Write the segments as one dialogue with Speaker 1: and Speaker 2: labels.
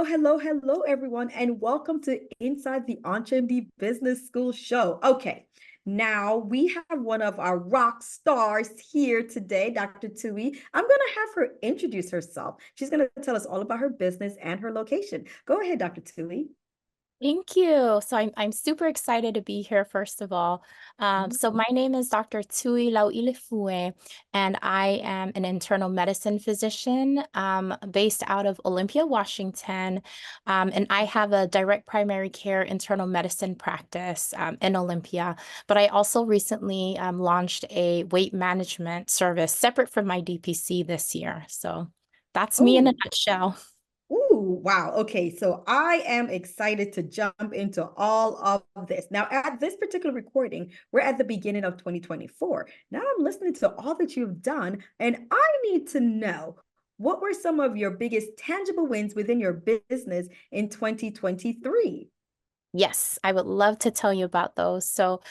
Speaker 1: Hello, everyone, and welcome to Inside the EntreMD Business School show. Okay, now we have one of our rock stars here today, Dr. Tui. I'm going to have her introduce herself. She's going to tell us all about her business and her location. Go ahead, Dr. Tui.
Speaker 2: Thank you. So I'm super excited to be here, first of all. So my name is Dr. Tui Lauilefiue, and I am an internal medicine physician based out of Olympia, Washington. And I have a direct primary care internal medicine practice in Olympia. But I also recently launched a weight management service separate from my DPC this year. So that's me in a
Speaker 1: Oh,
Speaker 2: nutshell.
Speaker 1: ooh, wow. Okay, so I am excited to jump into all of this. Now, at this particular recording, we're at the beginning of 2024. Now I'm listening to all that you've done, and I need to know what were some of your biggest tangible wins within your business in 2023?
Speaker 2: Yes, I would love to tell you about those. So,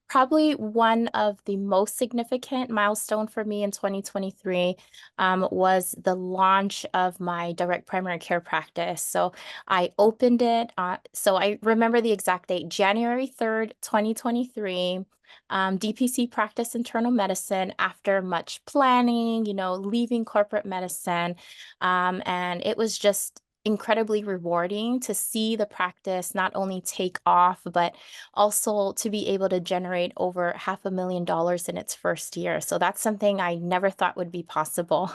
Speaker 2: probably one of the most significant milestone for me in 2023 was the launch of my direct primary care practice. So I opened it. So I remember the exact date, January 3rd, 2023. DPC practice internal medicine after much planning, leaving corporate medicine. And it was just incredibly rewarding to see the practice not only take off, but also to be able to generate over $500,000 in its first year. So that's something I never thought would be possible.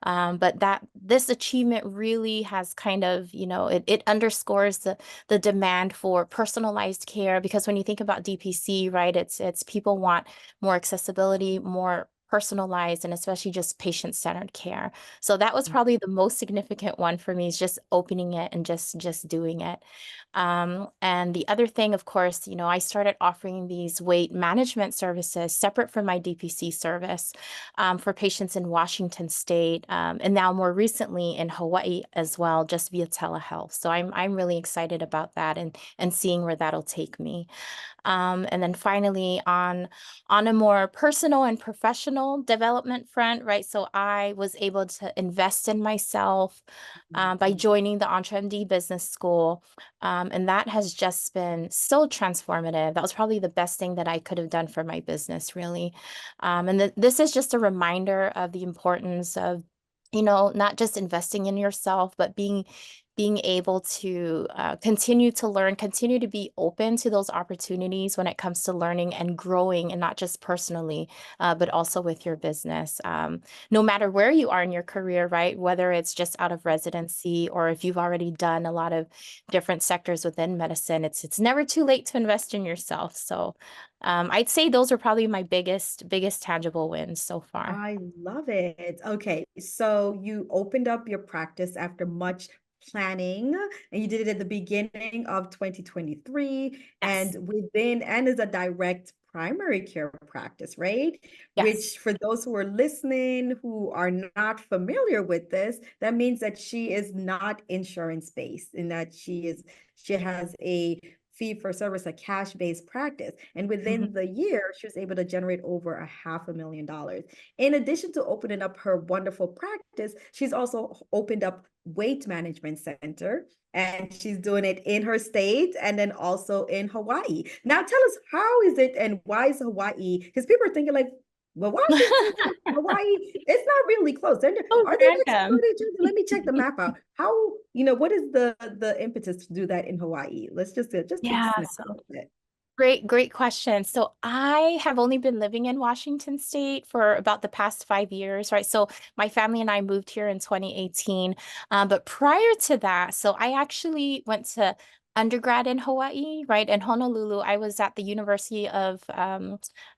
Speaker 2: But this achievement really has kind of, it underscores the demand for personalized care, because when you think about DPC, right, it's people want more accessibility, more personalized, and especially just patient-centered care. So that was probably the most significant one for me, is just opening it and just doing it. And the other thing, of course, I started offering these weight management services separate from my DPC service for patients in Washington State, and now more recently in Hawaii as well, just via telehealth. So I'm really excited about that and seeing where that'll take me. And then finally, on a more personal and professional development front, right? So I was able to invest in myself by joining the EntreMD Business School. And that has just been so transformative. That was probably the best thing that I could have done for my business, really. And this is just a reminder of the importance of, not just investing in yourself, but being able to continue to learn, continue to be open to those opportunities when it comes to learning and growing, and not just personally, but also with your business. No matter where you are in your career, right? Whether it's just out of residency or if you've already done a lot of different sectors within medicine, it's never too late to invest in yourself. So I'd say those are probably my biggest tangible wins so far.
Speaker 1: I love it. Okay, so you opened up your practice after much planning, and you did it at the beginning of 2023,
Speaker 2: Yes.
Speaker 1: and is a direct primary care practice, right?
Speaker 2: Yes.
Speaker 1: Which, for those who are listening who are not familiar with this, that means that she is not insurance based, and that she has a fee for service, a cash-based practice. And within
Speaker 2: Mhm.
Speaker 1: the year, she was able to generate over $500,000. In addition to opening up her wonderful practice, she's also opened up weight management center, and she's doing it in her state and then also in Hawaii. Now tell us, how is it and why is Hawaii? Because people are thinking like, well, Washington, Hawaii, it's not really close.
Speaker 2: Oh,
Speaker 1: Are they next door
Speaker 2: random.
Speaker 1: to each other? Let me check the map out. How, what is the impetus to do that in Hawaii? Let's just take a
Speaker 2: Yeah,
Speaker 1: snap
Speaker 2: so
Speaker 1: a little bit.
Speaker 2: great question. So I have only been living in Washington State for about the past 5 years, right? So my family and I moved here in 2018. But prior to that, so I actually went to undergrad in Hawaii, right? In Honolulu, I was at the University of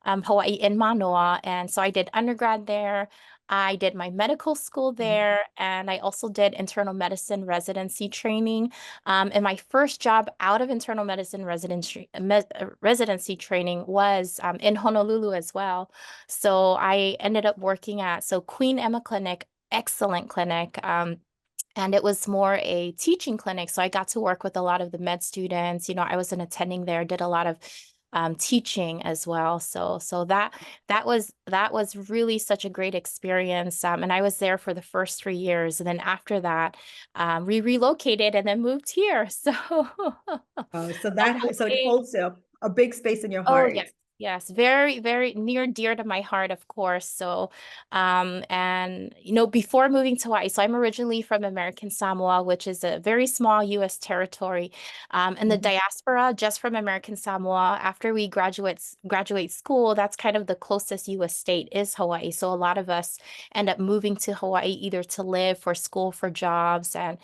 Speaker 2: Hawaii in Manoa. And so I did undergrad there. I did my medical school there, and I also did internal medicine residency training. And my first job out of internal medicine residency training was in Honolulu as well. So I ended up working at Queen Emma Clinic, excellent clinic. And it was more a teaching clinic. So I got to work with a lot of the med students. I was an attending there, did a lot of teaching as well. So that was really such a great experience. And I was there for the first 3 years, and then after that, we relocated and then moved here. So
Speaker 1: So
Speaker 2: the
Speaker 1: that
Speaker 2: whole
Speaker 1: so it
Speaker 2: thing.
Speaker 1: holds a big space in your
Speaker 2: Oh,
Speaker 1: heart.
Speaker 2: yes. Yes, very, very near dear to my heart, of course. So, and before moving to Hawaii, so I'm originally from American Samoa, which is a very small U.S. territory. And the
Speaker 1: Mhm.
Speaker 2: diaspora just from American Samoa, after we graduate school, that's kind of the closest U.S. state is Hawaii. So a lot of us end up moving to Hawaii either to live, for school, for jobs, and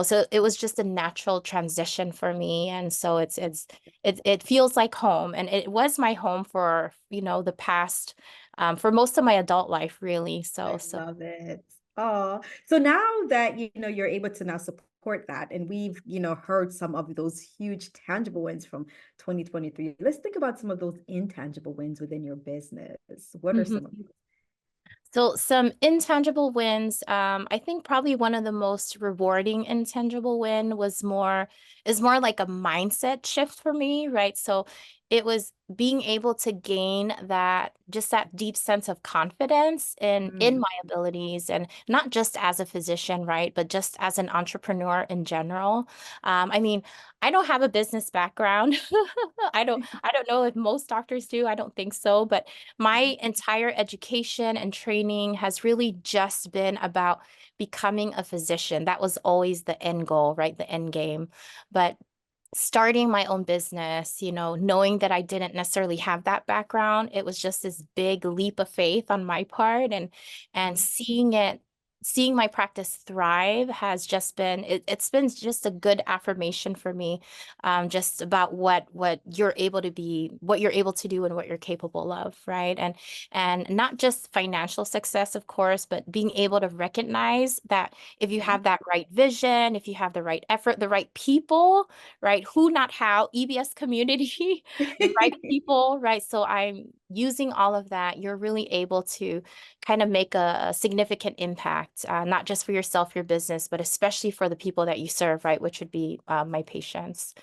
Speaker 2: so it was just a natural transition for me. And so it feels like home, and it was my home for the past for most of my adult life, really.
Speaker 1: I
Speaker 2: So
Speaker 1: love it. Oh, so now that you're able to now support that, and we've heard some of those huge tangible wins from 2023. Let's think about some of those intangible wins within your business. What are
Speaker 2: mhm.
Speaker 1: some of those?
Speaker 2: So some intangible wins. I think probably one of the most rewarding intangible win is more like a mindset shift for me, right? So it was being able to gain that deep sense of confidence in
Speaker 1: Mm,
Speaker 2: my abilities, and not just as a physician, right? But just as an entrepreneur in general. I mean, I don't have a business background. I don't know if most doctors do. I don't think so, but my entire education and training has really just been about becoming a physician. That was always the end goal, right? The end game. But starting my own business, knowing that I didn't necessarily have that background, it was just this big leap of faith on my part, and seeing my practice thrive has just been it's been just a good affirmation for me, just about what you're able to be, what you're able to do, and what you're capable of, right? And not just financial success, of course, but being able to recognize that if you
Speaker 1: mhm.
Speaker 2: have that right vision, if you have the right effort, the right people, right? Who, not how, EBS community, the right people, right? So I'm using all of that. You're really able to kind of make a significant impact, not just for yourself, your business, but especially for the people that you serve, right? Which would be my patients.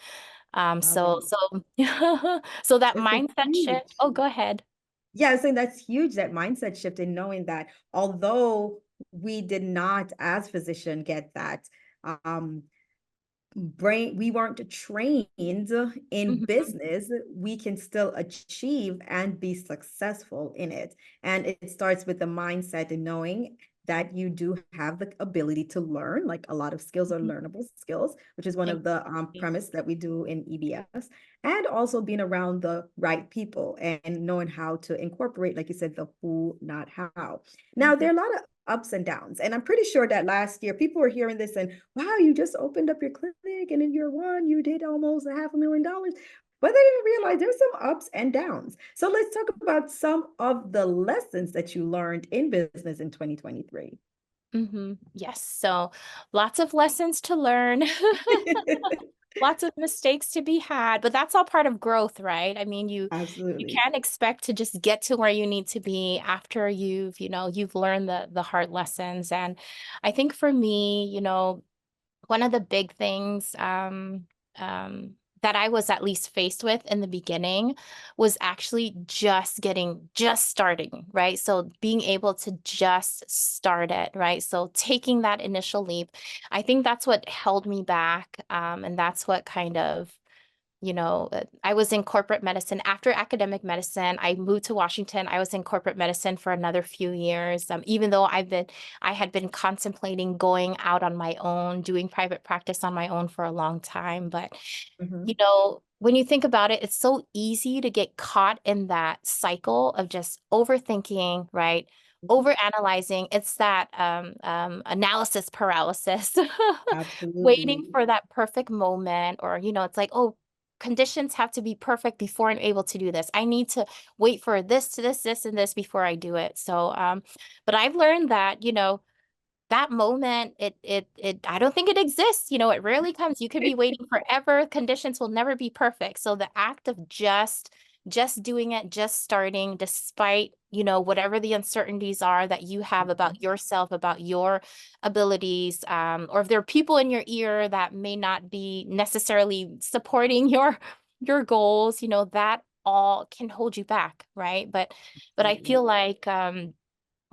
Speaker 1: Love
Speaker 2: So,
Speaker 1: it.
Speaker 2: so, so that
Speaker 1: That's a
Speaker 2: mindset shift.
Speaker 1: huge.
Speaker 2: Oh, go ahead.
Speaker 1: Yeah, I was saying that's huge, that mindset shift in knowing that although we did not, as physician, get that um we weren't trained in
Speaker 2: Mhm,
Speaker 1: business, we can still achieve and be successful in it. And it starts with the mindset and knowing that you do have the ability to learn. Like, a lot of skills are
Speaker 2: mhm.
Speaker 1: learnable skills, which is one of the
Speaker 2: Exactly.
Speaker 1: premise that we do in EBS. And also being around the right people and knowing how to incorporate, like you said, the who, not how. Now,
Speaker 2: Mhm,
Speaker 1: there are a lot of ups and downs. And I'm pretty sure that last year people were hearing this and, wow, you just opened up your clinic and in year one, you did almost $500,000. But they didn't realize there's some ups and downs. So let's talk about some of the lessons that you learned in business in 2023.
Speaker 2: Yes. So lots of lessons to learn. Lots of mistakes to be had, but that's all part of growth, right? I mean, you
Speaker 1: Absolutely.
Speaker 2: can't expect to just get to where you need to be after you've learned the hard lessons. And I think for me, one of the big things that I was at least faced with in the beginning was actually just starting, right? So being able to just start it, right? So taking that initial leap, I think that's what held me back. And that's what kind of I was in corporate medicine. After academic medicine, I moved to Washington. I was in corporate medicine for another few years. Even though I had been contemplating going out on my own, doing private practice on my own for a long time. But,
Speaker 1: Mhm.
Speaker 2: when you think about it, it's so easy to get caught in that cycle of just overthinking, right?
Speaker 1: Mhm.
Speaker 2: Overanalyzing. It's that analysis paralysis,
Speaker 1: Absolutely.
Speaker 2: waiting for that perfect moment, or, it's like, oh, conditions have to be perfect before I'm able to do this. I need to wait for this to this, and this before I do it. So, but I've learned that, that moment, I don't think it exists. It rarely comes. You could be waiting forever. Conditions will never be perfect. So the act of just doing it, just starting, despite, whatever the uncertainties are that you have about yourself, about your abilities, or if there are people in your ear that may not be necessarily supporting your goals, all can hold you back, right? But I
Speaker 1: Absolutely.
Speaker 2: feel like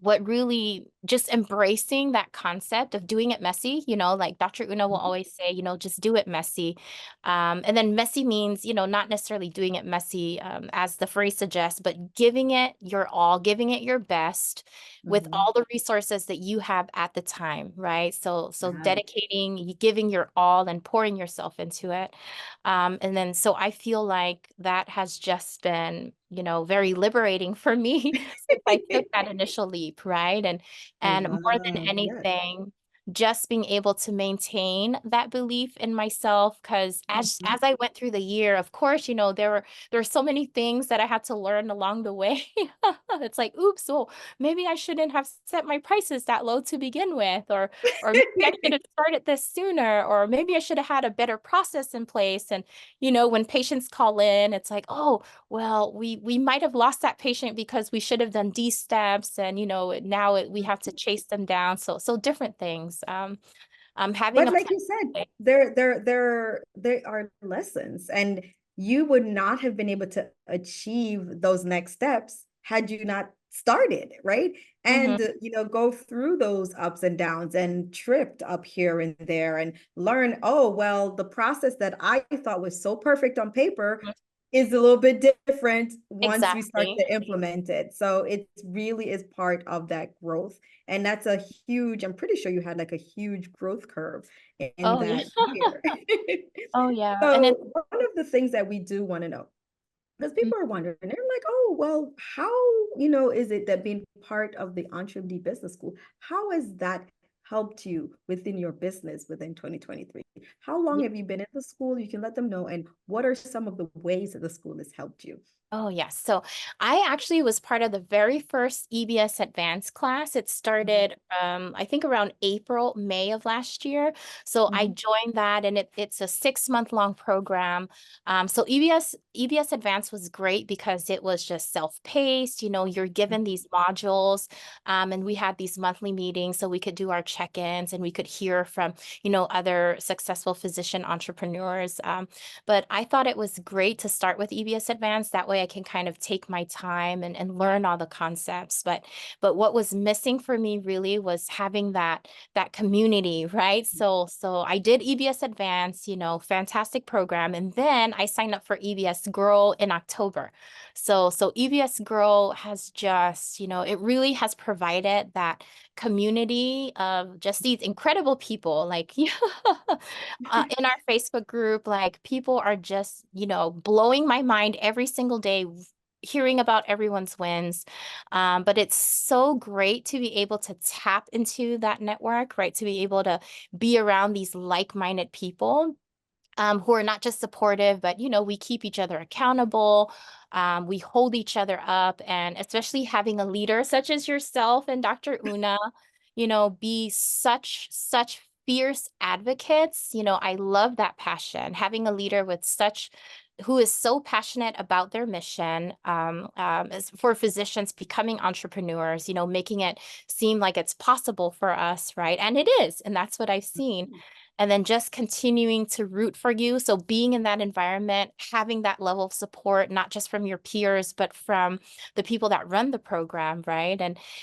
Speaker 2: what really just embracing that concept of doing it messy, like Dr. Una will
Speaker 1: Mhm.
Speaker 2: always say, just do it messy. And then messy means, not necessarily doing it messy, as the phrase suggests, but giving it your all, giving it your best with
Speaker 1: Mhm.
Speaker 2: all the resources that you have at the time, right? So
Speaker 1: Yes.
Speaker 2: dedicating, giving your all and pouring yourself into it. And then so I feel like that has just been, very liberating for me since I took that initial leap, right? And more than
Speaker 1: Wow. Yes.
Speaker 2: anything, just being able to maintain that belief in myself, because
Speaker 1: Mhm.
Speaker 2: as I went through the year, of course, there were so many things that I had to learn along the way. It's like, oops, well, maybe I shouldn't have set my prices that low to begin with, or maybe I should have started this sooner, or maybe I should have had a better process in place. And when patients call in, it's like, oh, well, we might have lost that patient because we should have done these steps, and now we have to chase them down. So different things. Having
Speaker 1: But
Speaker 2: a
Speaker 1: like you said,
Speaker 2: plan.
Speaker 1: there are lessons, and you would not have been able to achieve those next steps had you not started, right?
Speaker 2: Mhm.
Speaker 1: And go through those ups and downs and tripped up here and there and learn, oh, well, the process that I thought was so perfect on paper is a little bit different once we start
Speaker 2: Exactly.
Speaker 1: to implement it. So it really is part of that growth. And that's a huge, I'm pretty sure you had like a huge growth curve in
Speaker 2: Oh yeah.
Speaker 1: that year.
Speaker 2: Oh yeah. And
Speaker 1: So
Speaker 2: it's
Speaker 1: one of the things that we do want to know, because
Speaker 2: mm,
Speaker 1: people are wondering, they're like, oh, well, how, is it that being part of the EntreMD Business School, how has that helped you within your business within 2023? How long
Speaker 2: yeah.
Speaker 1: have you been in the school? You can let them know. And what are some of the ways that the school has helped you?
Speaker 2: Oh, yes. So I actually was part of the very first EBS advanced class. It
Speaker 1: Mhm.
Speaker 2: started, I think around April, May of last year. So I
Speaker 1: Mhm.
Speaker 2: joined that, and it's a 6-month long program. So EBS advanced was great because it was just self-paced. You're given these modules, and we had these monthly meetings so we could do our check-ins and we could hear from, other successful physician entrepreneurs. But I thought it was great to start with EBS Advanced. That way I can kind of take my time and learn all the concepts. But what was missing for me really was having that community, right? So I did EBS Advanced, fantastic program. And then I signed up for EBS Grow in October. So EBS Grow has just, it really has provided that community of just these incredible people, like in our Facebook group, like people are just, blowing my mind every single day, hearing about everyone's wins. But it's so great to be able to tap into that network, right? To be able to be around these like-minded people, who are not just supportive, but we keep each other accountable. We hold each other up, and especially having a leader such as yourself and Dr. Una, be such fierce advocates. I love that passion. Having a leader with such who is so passionate about their mission, as for physicians becoming entrepreneurs, making it seem like it's possible for us, right? And it is, and that's what I've seen. And then just continuing to root for you. So being in that environment, having that level of support, not just from your peers, but from the people that run the program, right?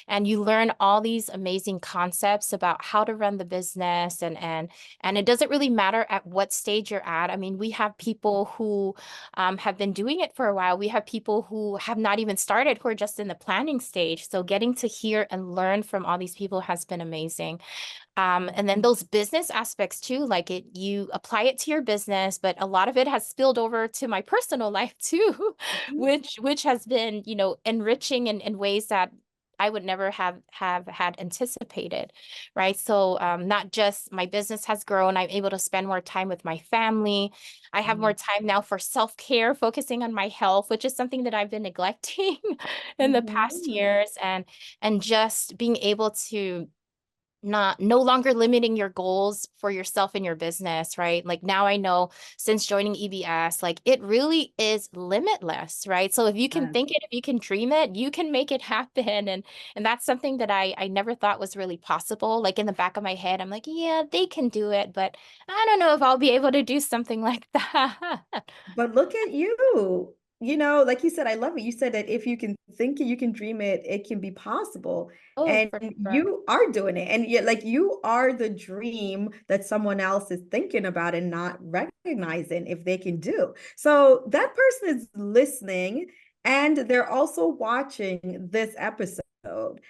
Speaker 2: And you learn all these amazing concepts about how to run the business, and it doesn't really matter at what stage you're at. I mean, we have people who have been doing it for a while. We have people who have not even started, who are just in the planning stage. So getting to hear and learn from all these people has been amazing. And then those business aspects too, like you apply it to your business, but a lot of it has spilled over to my personal life too,
Speaker 1: Mhm.
Speaker 2: which has been, enriching in ways that I would never have had anticipated, right? So not just my business has grown, I'm able to spend more time with my family. I have more
Speaker 1: Mhm.
Speaker 2: time now for self-care, focusing on my health, which is something that I've been neglecting in the past
Speaker 1: Mhm.
Speaker 2: years, and just being able to no longer limiting your goals for yourself and your business, right? Like now I know since joining EBS, like it really is limitless, right? So if you can
Speaker 1: Yes.
Speaker 2: think it, if you can dream it, you can make it happen. And that's something that I never thought was really possible. Like in the back of my head, I'm like, yeah, they can do it, but I don't know if I'll be able to do something like that.
Speaker 1: But look at you. you know, like you said, I love it. You said that if you can think it, you can dream it, it can be possible.
Speaker 2: Oh,
Speaker 1: And
Speaker 2: for sure.
Speaker 1: you are doing it. And yet, like, you are the dream that someone else is thinking about and not recognizing if they can do. So that person is listening and they're also watching this episode.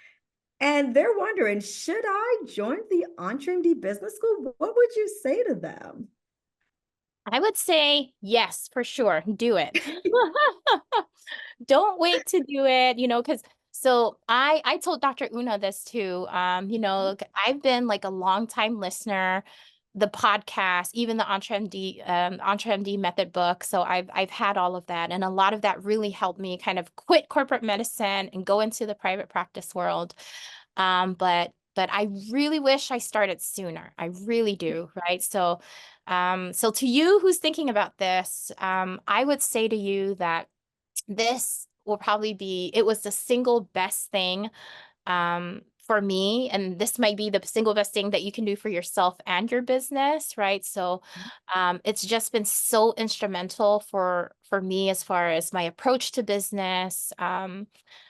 Speaker 1: And they're wondering, should I join the EntreMD Business School? What would you say to them?
Speaker 2: I would say yes, for sure. Do it. Don't wait to do it, because so I told Dr. Una this too. I've been like a long time listener, the podcast, even the EntreMD method book. So I've had all of that. And a lot of that really helped me kind of quit corporate medicine and go into the private practice world. But I really wish I started sooner. I really do, right? So to you who's thinking about this, I would say to you that this will probably be, it was the single best thing for me, and this might be the single best thing that you can do for yourself and your business, right? So it's just been so instrumental for me as far as my approach to business, and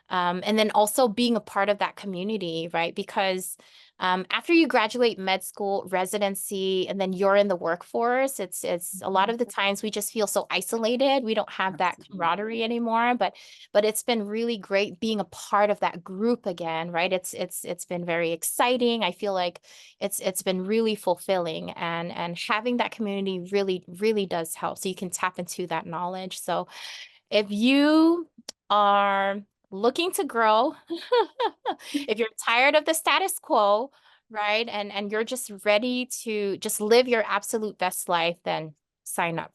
Speaker 2: then also being a part of that community, right? Because after you graduate med school, residency, and then you're in the workforce, it's a lot of the times we just feel so isolated. We don't have that
Speaker 1: Absolutely.
Speaker 2: camaraderie anymore, but it's been really great being a part of that group again, right? It's been very exciting. I feel like it's been really fulfilling, and having that community really, really does help. So you can tap into that knowledge. So if you are looking to grow, if you're tired of the status quo, right, and you're just ready to just live your absolute best life, then sign up.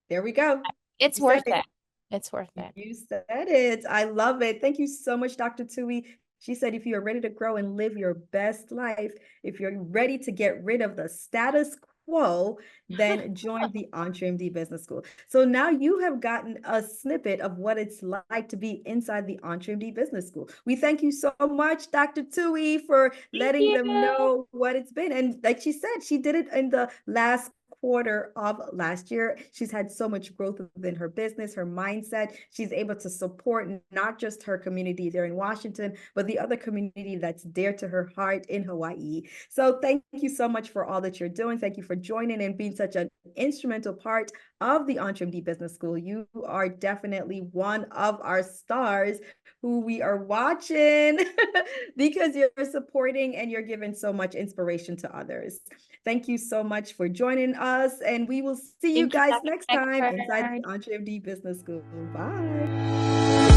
Speaker 1: There we go.
Speaker 2: It's
Speaker 1: You said
Speaker 2: worth
Speaker 1: it.
Speaker 2: it. It's worth it.
Speaker 1: You said it. I love it. Thank you so much, Dr. Tui. She said, if you're ready to grow and live your best life, if you're ready to get rid of the status quo, then join the EntreMD Business School. So now you have gotten a snippet of what it's like to be inside the EntreMD Business School. We thank you so much, Dr. Tui, for
Speaker 2: Thank
Speaker 1: letting them
Speaker 2: you.
Speaker 1: know what it's been. And like she said, she did it in the last quarter of last year. She's had so much growth within her business, her mindset. She's able to support not just her community there in Washington, but the other community that's dear to her heart in Hawaii. So thank you so much for all that you're doing. Thank you for joining and being such an instrumental part of the EntreMD Business School. You are definitely one of our stars who we are watching because you're supporting and you're giving so much inspiration to others. Thank you so much for joining us, and we will see you
Speaker 2: Thank you,
Speaker 1: guys
Speaker 2: Dr.
Speaker 1: next time inside the
Speaker 2: Eckford.
Speaker 1: EntreMD Business School. Bye.